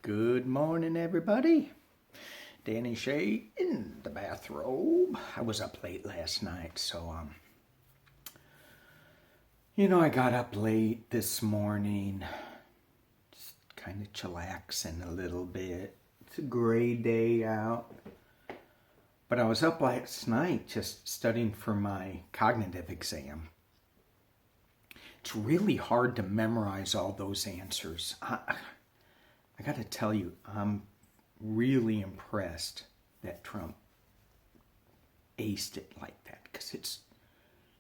Good morning, everybody. Danny Shea in the bathrobe. I was up late last night, so I got up late this morning, just kind of chillaxing a little bit. It's a gray day out, but I was up last night just studying for my cognitive exam. It's really hard to memorize all those answers. I got to tell you, I'm really impressed that Trump aced it like that, because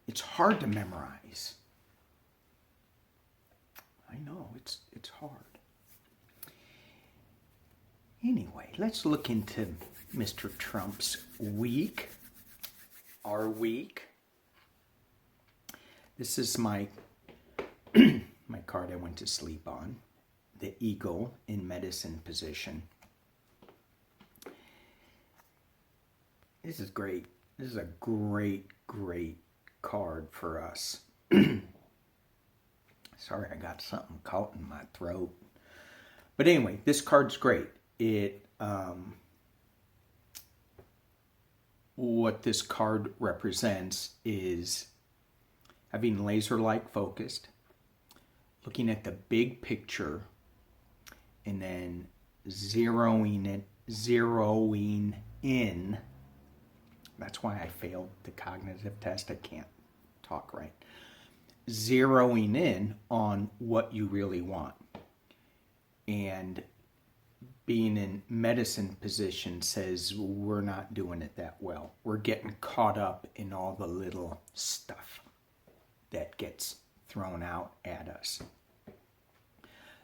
it's hard to memorize. I know, it's hard. Anyway, let's look into Mr. Trump's week, our week. This is my my card I went to sleep on. The eagle in medicine position. This is great. This is a great card for us. Sorry, I got something caught in my throat. But anyway, this card's great. What this card represents is having laser-like focused, looking at the big picture, and then zeroing in. That's why I failed the cognitive test. I can't talk right. Zeroing in on what you really want. And being in medicine position says we're not doing it that well. We're getting caught up in all the little stuff that gets thrown out at us.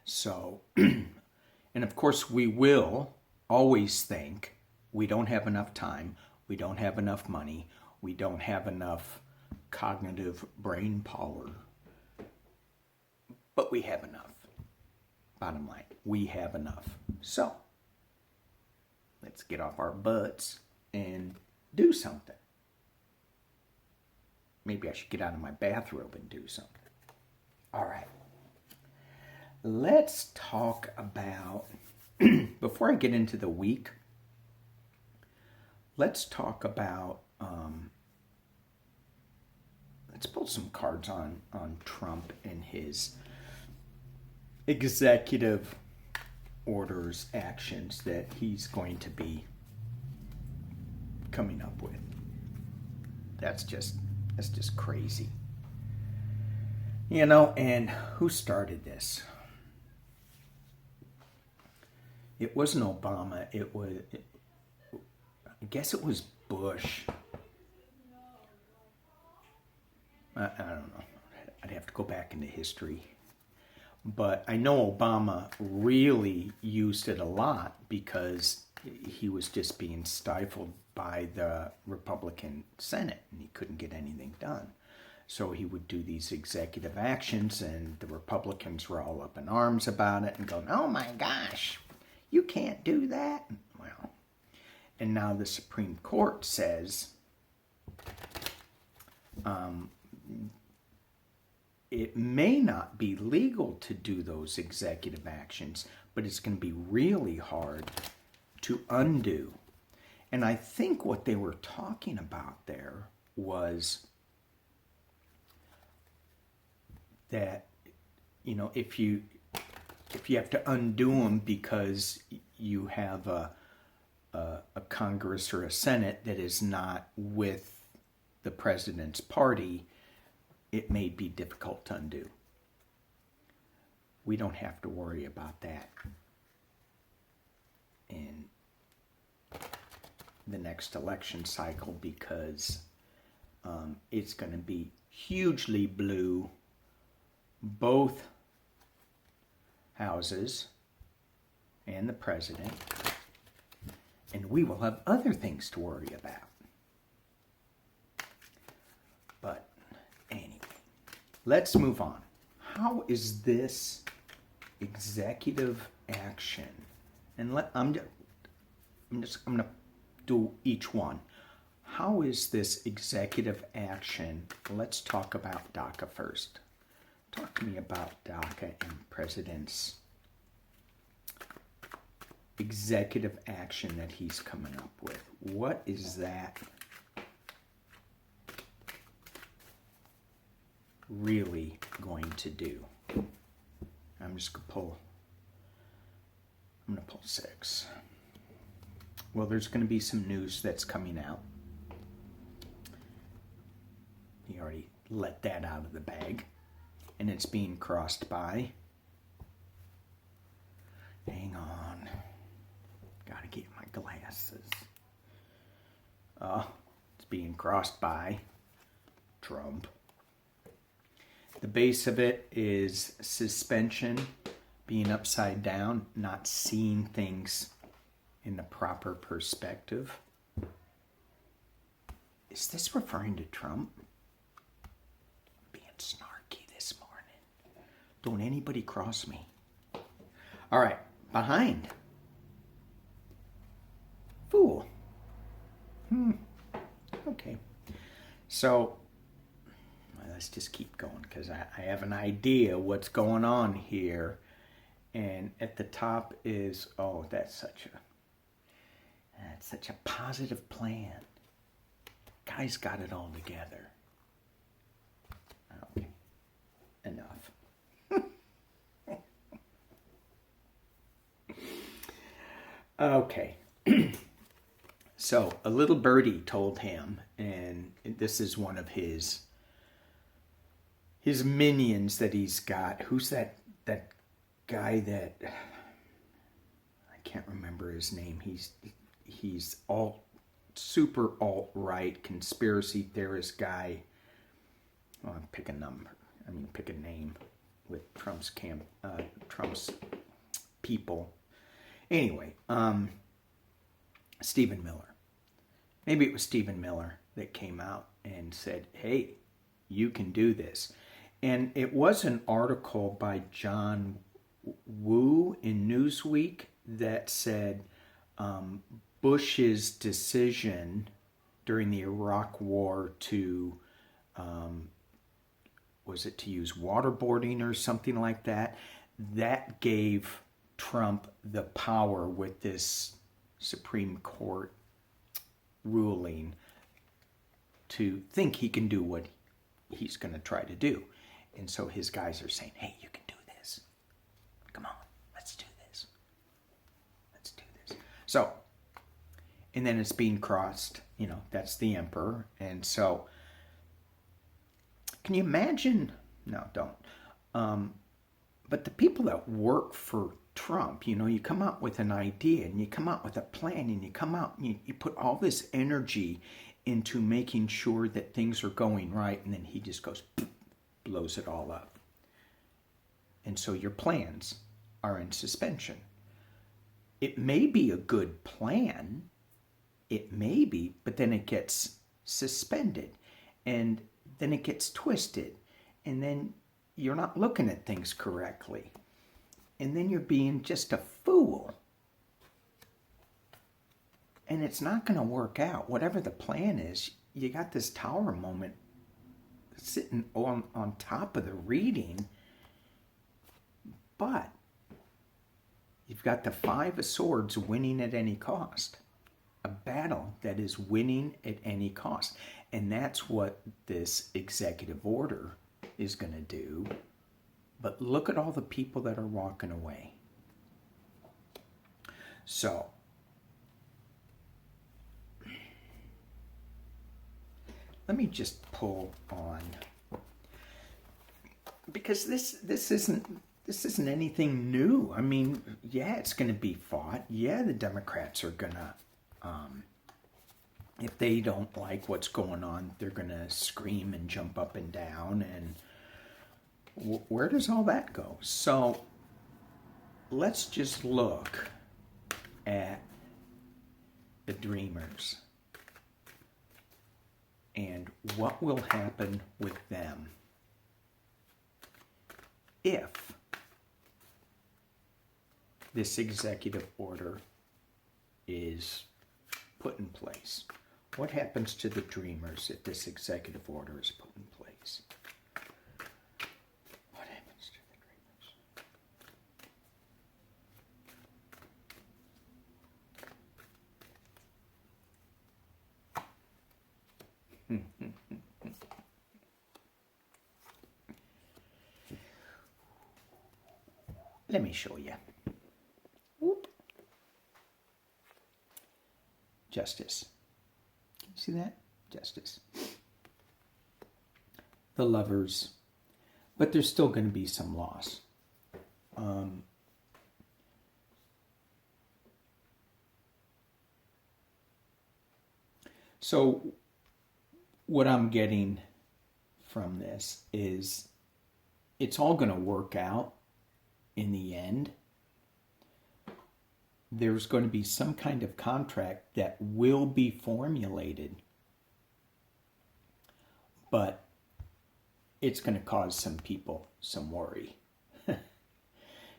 So, and of course we will always think we don't have enough time, we don't have enough money, we don't have enough cognitive brain power, but we have enough. Bottom line, we have enough. So, let's get off our butts and do something. Maybe I should get out of my bathrobe and do something. All right. Let's talk about, before I get into the week, let's talk about, let's pull some cards on Trump and his executive orders, actions that he's going to be coming up with. That's just crazy. And who started this? It wasn't Obama. I guess it was Bush. I don't know. I'd have to go back into history. But I know Obama really used it a lot because he was just being stifled by the Republican Senate and he couldn't get anything done. So he would do these executive actions and the Republicans were all up in arms about it and going, oh my gosh, you can't do that. Well, and now the Supreme Court says it may not be legal to do those executive actions, but it's going to be really hard to undo. And I think what they were talking about there was that, if you have to undo them because you have a Congress or a Senate that is not with the president's party, it may be difficult to undo. We don't have to worry about that in the next election cycle because it's going to be hugely blue, both houses and the president, and we will have other things to worry about. But anyway, let's move on. How is this executive action? And I'm going to do each one. How is this executive action? Let's talk about Daca first. Talk to me about Daca and President's executive action that he's coming up with. What is that really going to do? I'm just going to pull. I'm going to pull 6. Well, there's going to be some news that's coming out. He already let that out of the bag. And it's being crossed by. Hang on. Gotta get my glasses. It's being crossed by Trump. The base of it is suspension, being upside down, not seeing things in the proper perspective. Is this referring to Trump? Being snarky this morning. Don't anybody cross me. All right, behind. Fool. Okay. So, let's just keep going because I have an idea what's going on here. And at the top is, oh, that's such a positive plan. Guy's got it all together. Okay. Enough. Okay. So a little birdie told him, and this is one of his minions that he's got. Who's that guy that I can't remember his name. He's super alt-right conspiracy theorist guy. Well, pick a number. Pick a name with Trump's people. Anyway, Stephen Miller. Maybe it was Stephen Miller that came out and said, hey, you can do this. And it was an article by John Woo in Newsweek that said Bush's decision during the Iraq War to, was it to use waterboarding or something like that? That gave Trump the power with this Supreme Court ruling to think he can do what he's going to try to do. And so his guys are saying, hey, you can do this. Come on, let's do this. Let's do this. So, and then it's being crossed, that's the emperor. And so, can you imagine? No, don't. But the people that work for Trump, you come out with an idea and you come out with a plan and you come out and you put all this energy into making sure that things are going right, and then he just goes, blows it all up. And so your plans are in suspension. It may be a good plan, it may be, but then it gets suspended, and then it gets twisted, and then you're not looking at things correctly. And then you're being just a fool. And it's not going to work out. Whatever the plan is, you got this tower moment sitting on top of the reading. But you've got the 5 of Swords winning at any cost. A battle that is winning at any cost. And that's what this executive order is going to do. But look at all the people that are walking away. So, let me just pull on, because this isn't anything new. Yeah, it's going to be fought. Yeah, the Democrats are going to, if they don't like what's going on, they're going to scream and jump up and down. And where does all that go? So let's just look at the Dreamers and what will happen with them if this executive order is put in place. What happens to the Dreamers if this executive order is put in place? What happens to the Let me show you. Whoop. Justice. Can you see that? Justice. The lovers. But there's still going to be some loss. So what I'm getting from this is it's all going to work out in the end. There's going to be some kind of contract that will be formulated, but it's going to cause some people some worry.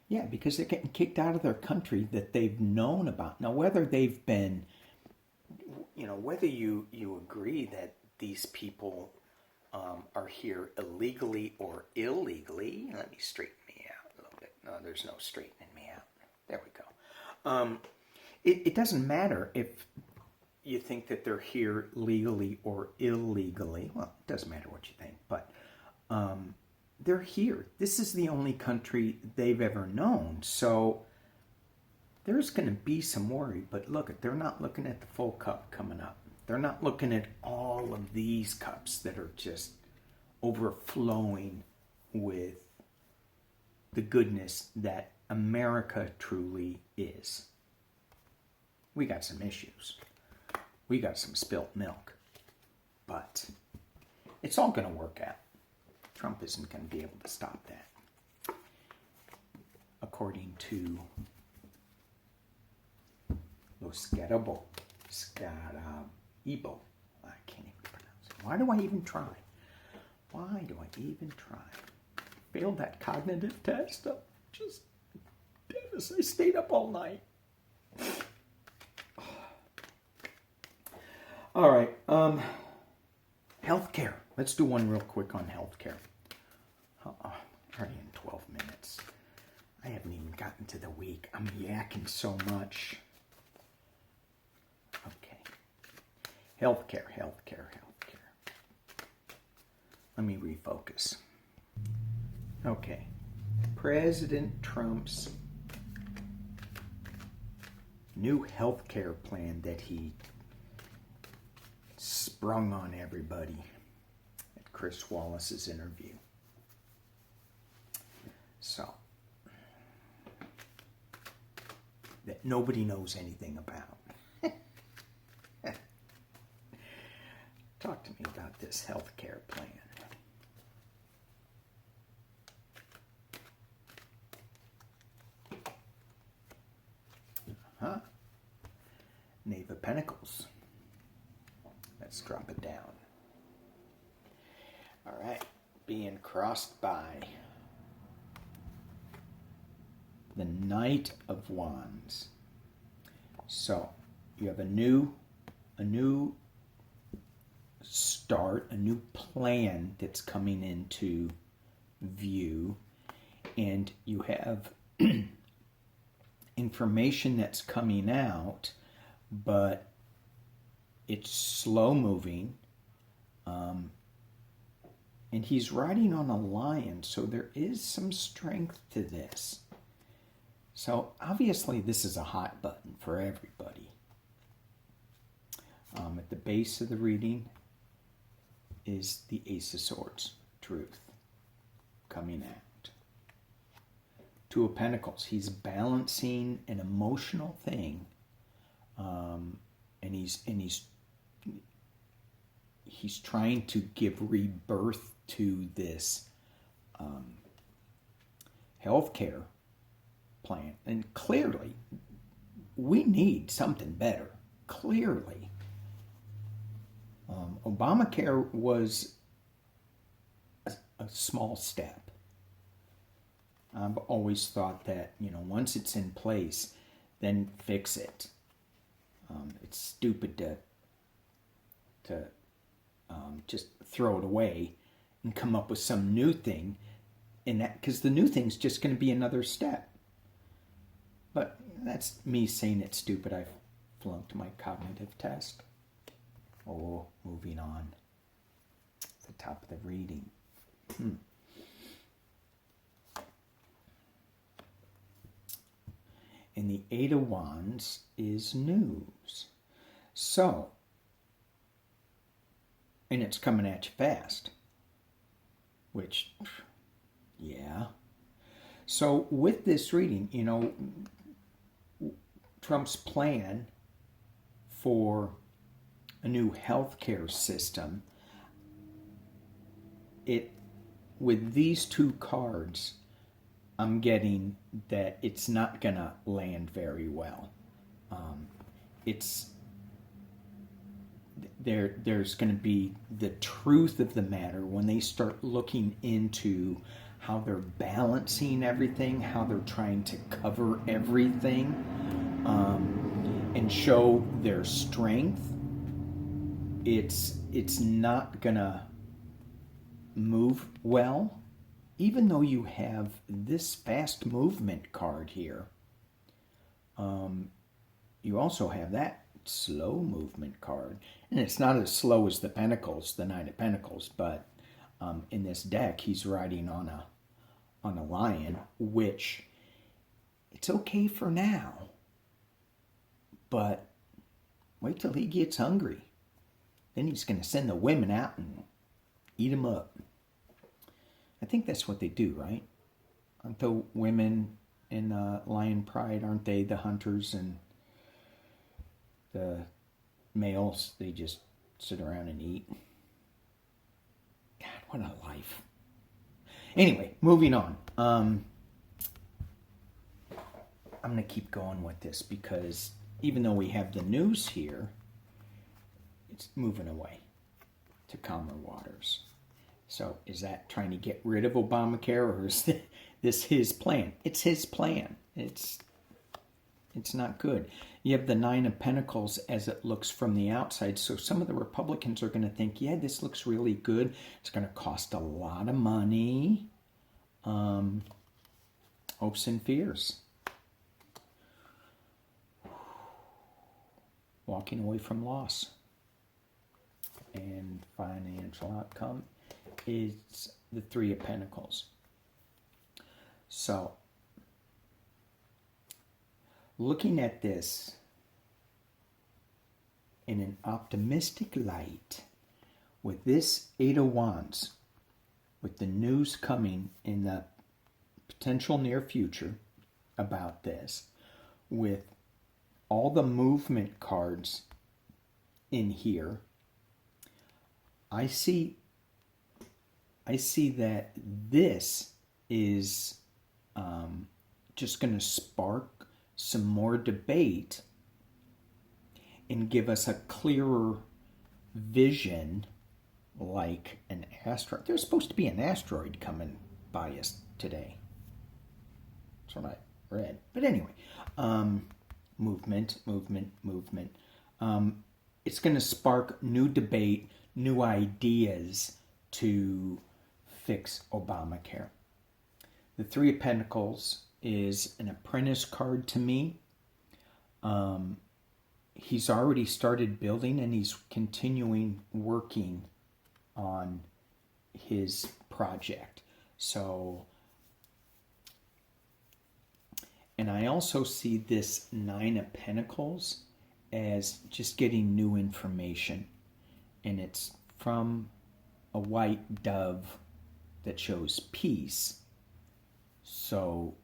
Yeah, because they're getting kicked out of their country that they've known about. Now, whether they've been, whether you agree that these people are here illegally or illegally, let me straighten me out a little bit. No, there's no straightening me out. There we go. It doesn't matter if you think that they're here legally or illegally. Well, it doesn't matter what you think, but they're here. This is the only country they've ever known. So there's going to be some worry, but look, they're not looking at the full cup coming up. They're not looking at all of these cups that are just overflowing with the goodness that America truly is. We got some issues. We got some spilt milk. But it's all going to work out. Trump isn't going to be able to stop that. According to Lo Scarabo, Ibo. I can't even pronounce it. Why do I even try? Why do I even try? Failed that cognitive test. I'm just devastated. I stayed up all night. All right. Healthcare. Let's do one real quick on healthcare. Already in 12 minutes. I haven't even gotten to the week. I'm yakking so much. Okay. Healthcare. Let me refocus. Okay. President Trump's new healthcare plan that he sprung on everybody at Chris Wallace's interview. So, that nobody knows anything about. Talk to me about this healthcare plan. Knave of Pentacles. Let's drop it down. All right. Being crossed by the Knight of Wands. So you have a new start, a new plan that's coming into view, and you have information that's coming out, but it's slow moving, and he's riding on a lion, so there is some strength to this. So obviously this is a hot button for everybody. At the base of the reading is the Ace of Swords, truth, coming out. Two of Pentacles, he's balancing an emotional thing, and he's trying to give rebirth to this healthcare plan. And clearly, we need something better. Clearly. Obamacare was a small step. I've always thought that, once it's in place, then fix it. It's stupid to just throw it away and come up with some new thing, in that, because the new thing's just going to be another step. But that's me saying it's stupid. I've flunked my cognitive test. Oh, moving on. The top of the reading. And the Eight of Wands is news. So, and it's coming at you fast. Which, yeah. So with this reading, you know, Trump's plan for a new healthcare system, with these two cards, I'm getting that it's not gonna land very well. There's going to be the truth of the matter when they start looking into how they're balancing everything, how they're trying to cover everything, and show their strength. It's not gonna move well, even though you have this fast movement card here. You also have that slow movement card, and it's not as slow as the Pentacles, the Nine of Pentacles, but in this deck he's riding on a lion, which it's okay for now, but wait till he gets hungry. Then he's going to send the women out and eat them up. I think that's what they do, right? Aren't the women in lion pride, aren't they the hunters, and the males, they just sit around and eat? God, what a life. Anyway, moving on. I'm going to keep going with this because even though we have the news here, it's moving away to calmer waters. So is that trying to get rid of Obamacare, or is this his plan? It's his plan. It's not good. You have the Nine of Pentacles as it looks from the outside. So some of the Republicans are going to think, yeah, this looks really good. It's going to cost a lot of money. Hopes and fears. Walking away from loss. And financial outcome is the Three of Pentacles. So, looking at this in an optimistic light, with this Eight of Wands, with the news coming in the potential near future about this, with all the movement cards in here, I see that this is just going to spark some more debate and give us a clearer vision, like an asteroid. There's supposed to be an asteroid coming by us today. That's what I read. But anyway, movement. It's going to spark new debate, new ideas to fix Obamacare. The Three of Pentacles is an apprentice card to me. He's already started building, and he's continuing working on his project. So, and I also see this Nine of Pentacles as just getting new information, and it's from a white dove that shows peace. So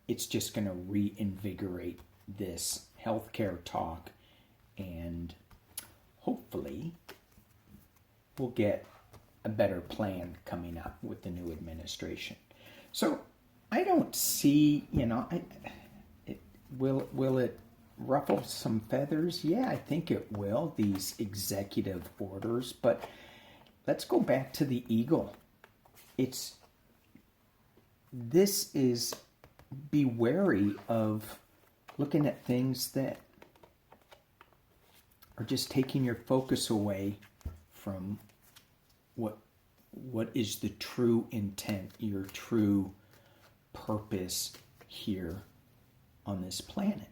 it's just going to reinvigorate this healthcare talk, and hopefully we'll get a better plan coming up with the new administration. So I don't see, will it ruffle some feathers? Yeah, I think it will, these executive orders. But let's go back to the eagle. This is, be wary of looking at things that are just taking your focus away from what is the true intent, your true purpose here on this planet.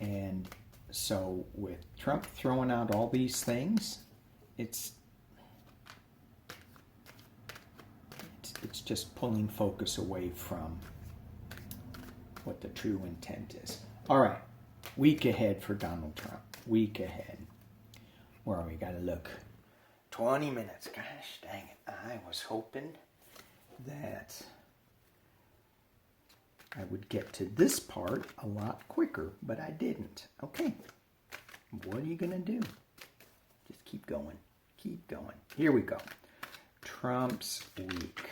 And so with Trump throwing out all these things, it's just pulling focus away from what the true intent is. All right, week ahead for Donald Trump. Week ahead. Where we got to look. 20 minutes. Gosh dang it. I was hoping that I would get to this part a lot quicker, but I didn't. Okay. What are you going to do? Just keep going. Keep going. Here we go. Trump's week.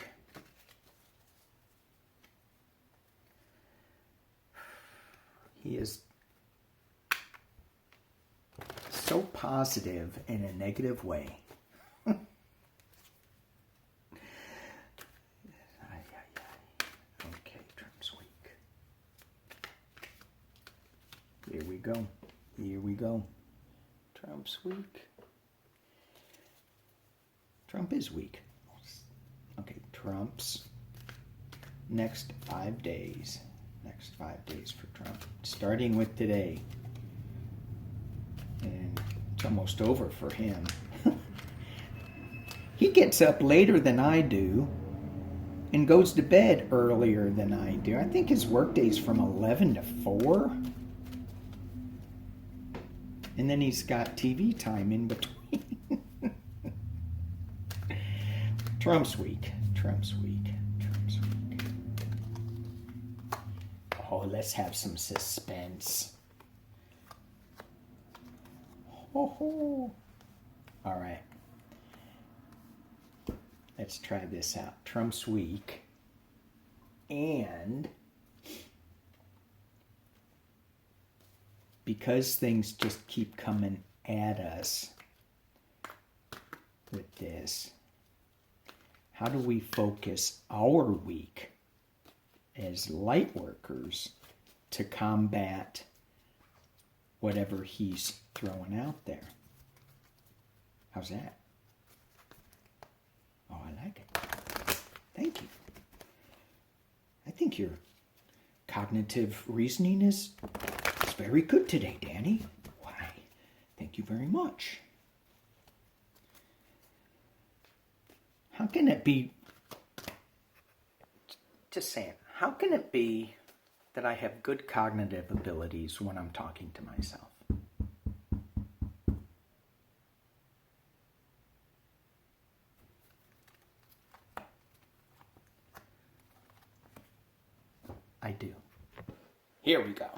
He is so positive in a negative way. Okay, Trump's week. Here we go. Here we go. Trump's week. Trump is weak. Okay, Trump's next 5 days. Next 5 days for Trump. Starting with today. And it's almost over for him. He gets up later than I do and goes to bed earlier than I do. I think his workday's from 11 to 4. And then he's got TV time in between. Trump's week. Trump's week. Trump's week. Oh, let's have some suspense. Oh. All right. Let's try this out. Trump's week. And because things just keep coming at us with this, how do we focus our week as light workers to combat whatever he's throwing out there? How's that? Oh, I like it. Thank you. I think your cognitive reasoning is very good today, Danny. Why, thank you very much. How can it be, just saying, how can it be that I have good cognitive abilities when I'm talking to myself? I do. Here we go.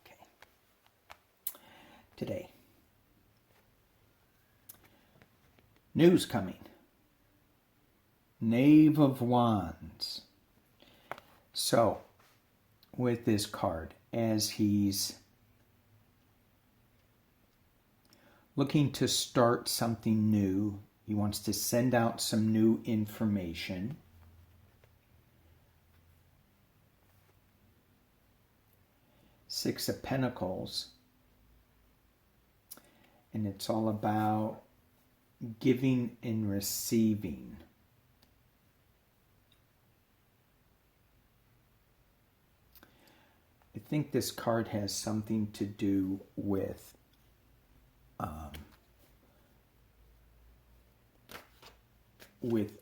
Okay. Today. News coming. Knave of Wands. So, with this card, as he's looking to start something new, he wants to send out some new information. Six of Pentacles. And it's all about giving and receiving. I think this card has something to do with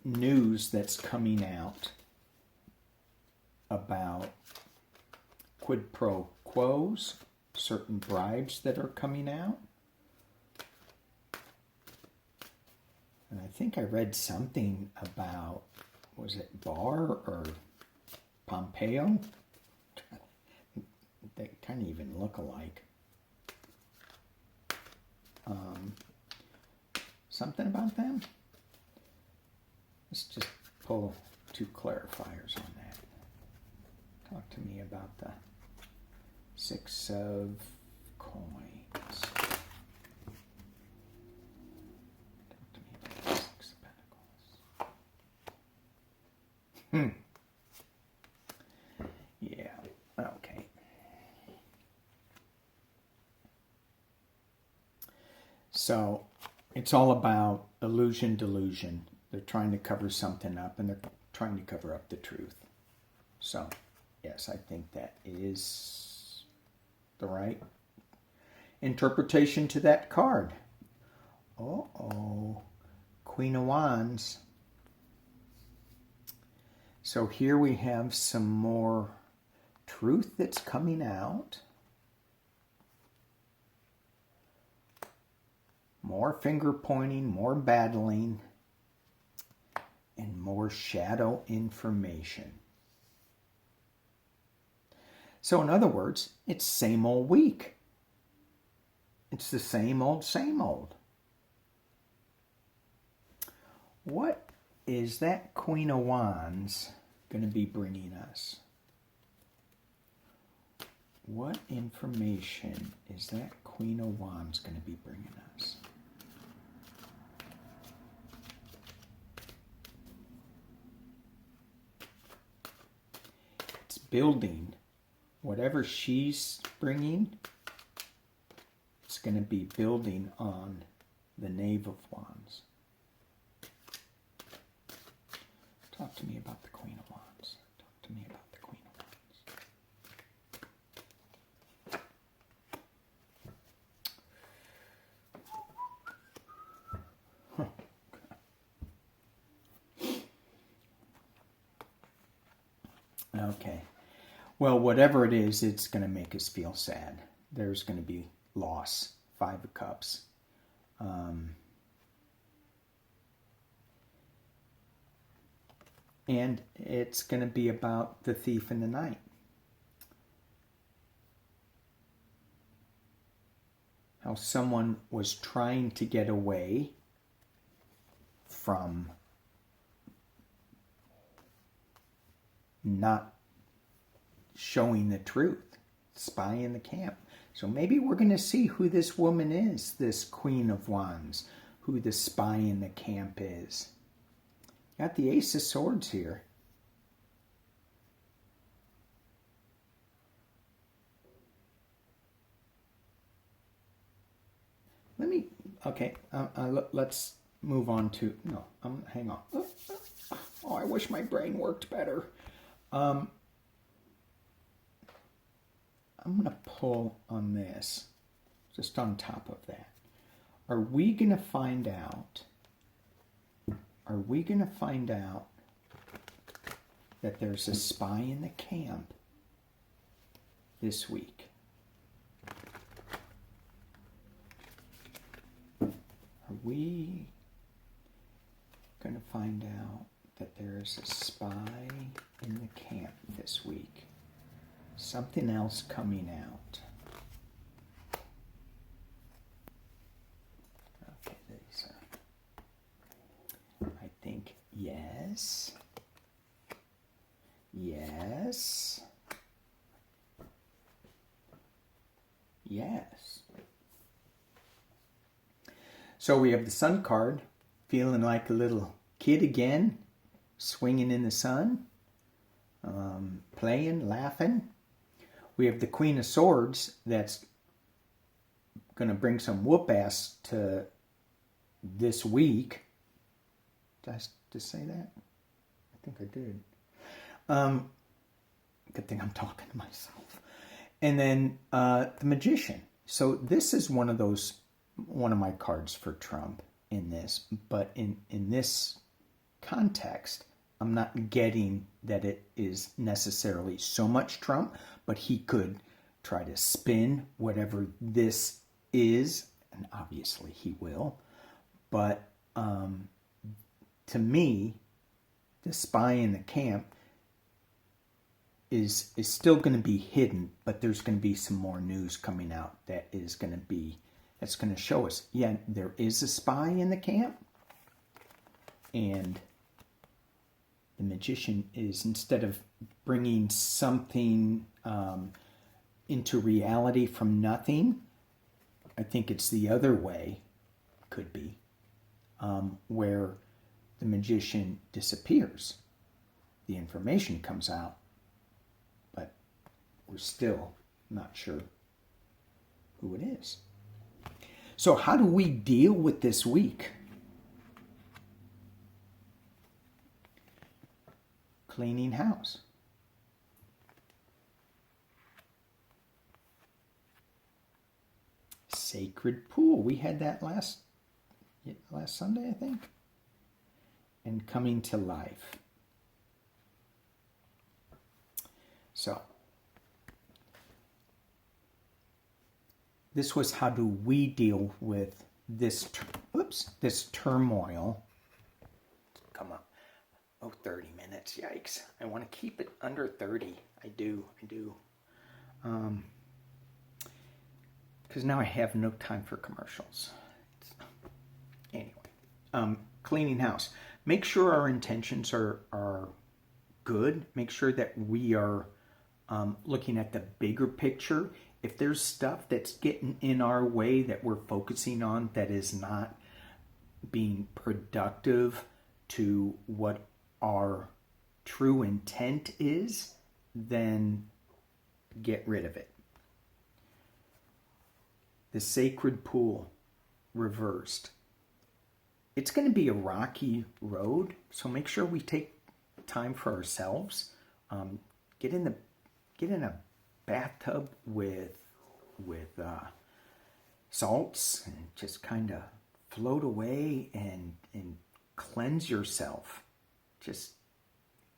news that's coming out about quid pro quos, certain bribes that are coming out. And I think I read something about, was it Barr or Pompeo? They kind of even look alike. Something about them? Let's just pull 2 clarifiers on that. Talk to me about the 6 of Coins. Talk to me about the 6 of Pentacles. Yeah, okay. So, it's all about illusion, delusion. They're trying to cover something up, and they're trying to cover up the truth. So, yes, I think that is the right interpretation to that card. Uh-oh. Queen of Wands. So here we have some more truth that's coming out. More finger pointing, more battling, and more shadow information. So in other words, it's same old week. It's the same old, same old. What is that Queen of Wands going to be bringing us? What information is that Queen of Wands going to be bringing us? It's building. Whatever she's bringing, it's going to be building on the Knave of Wands. Talk to me about the Queen of Wands. Talk to me about the Queen of Wands. Okay. Well, whatever it is, it's going to make us feel sad. There's going to be loss. 5 of Cups. And it's going to be about the thief in the night. How someone was trying to get away from not showing the truth. Spy in the camp. So maybe we're going to see who this woman is, this Queen of Wands, who the spy in the camp is. Got the Ace of Swords here. Let's move on to, hang on. Oh, I wish my brain worked better. I'm going to pull on this, just on top of that. Are we going to find out that there's a spy in the camp this week? Are we going to find out that there's a spy in the camp this week? Something else coming out. Okay, these are, I think, yes. Yes. Yes. So we have the Sun card, feeling like a little kid again, swinging in the sun, playing, laughing. We have the Queen of Swords that's going to bring some whoop ass to this week. Did I just say that? I think I did. Good thing I'm talking to myself. And then the Magician. So this is one of my cards for Trump in this. But in this context, I'm not getting that it is necessarily so much Trump, but he could try to spin whatever this is, and obviously he will. But to me, the spy in the camp is still going to be hidden, but there's going to be some more news coming out that's going to show us, yeah, there is a spy in the camp, and the Magician is, instead of bringing something into reality from nothing, I think it's the other way, could be, where the Magician disappears. The information comes out, but we're still not sure who it is. So how do we deal with this week? Cleaning house. Sacred pool. We had that last Sunday, I think. And coming to life. So this was how do we deal with this, this turmoil. Come on. Oh, 30 minutes. Yikes. I want to keep it under 30. I do. Because now I have no time for commercials. Anyway, cleaning house. Make sure our intentions are good. Make sure that we are looking at the bigger picture. If there's stuff that's getting in our way that we're focusing on that is not being productive to what our true intent is, then get rid of it. The sacred pool reversed. It's going to be a rocky road, so make sure we take time for ourselves. Get in a bathtub with salts and just kind of float away and cleanse yourself. Just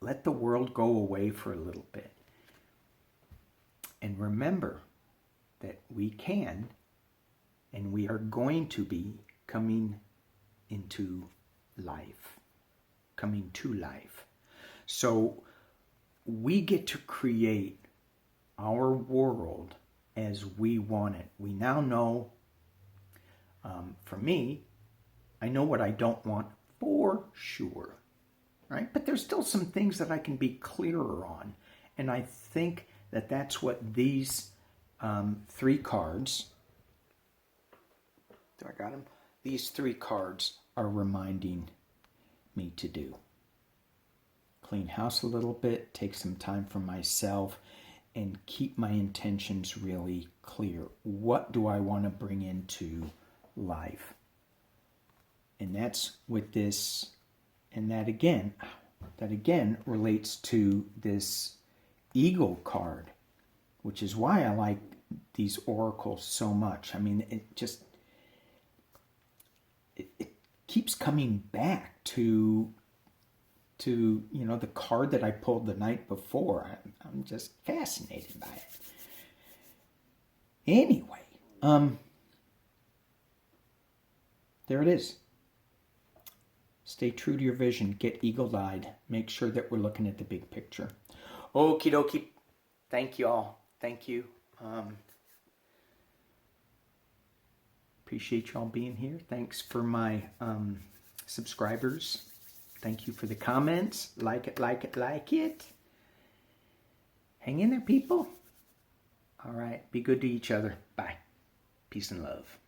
let the world go away for a little bit. And remember that we can and we are going to be coming into life, coming to life. So we get to create our world as we want it. We now know, for me, I know what I don't want for sure, right? But there's still some things that I can be clearer on. And I think that that's what these 3 cards, do I got them? These 3 cards are reminding me to do. Clean house a little bit, take some time for myself, and keep my intentions really clear. What do I want to bring into life? And that's with this, and that again relates to this Eagle card, which is why I like these oracles so much. I mean, it keeps coming back to the card that I pulled the night before. I'm just fascinated by it. Anyway, there it is. Stay true to your vision. Get eagle-eyed. Make sure that we're looking at the big picture. Okie dokie. Thank you all. Thank you. Appreciate y'all being here. Thanks for my subscribers. Thank you for the comments. Like it. Hang in there, people. All right. Be good to each other. Bye. Peace and love.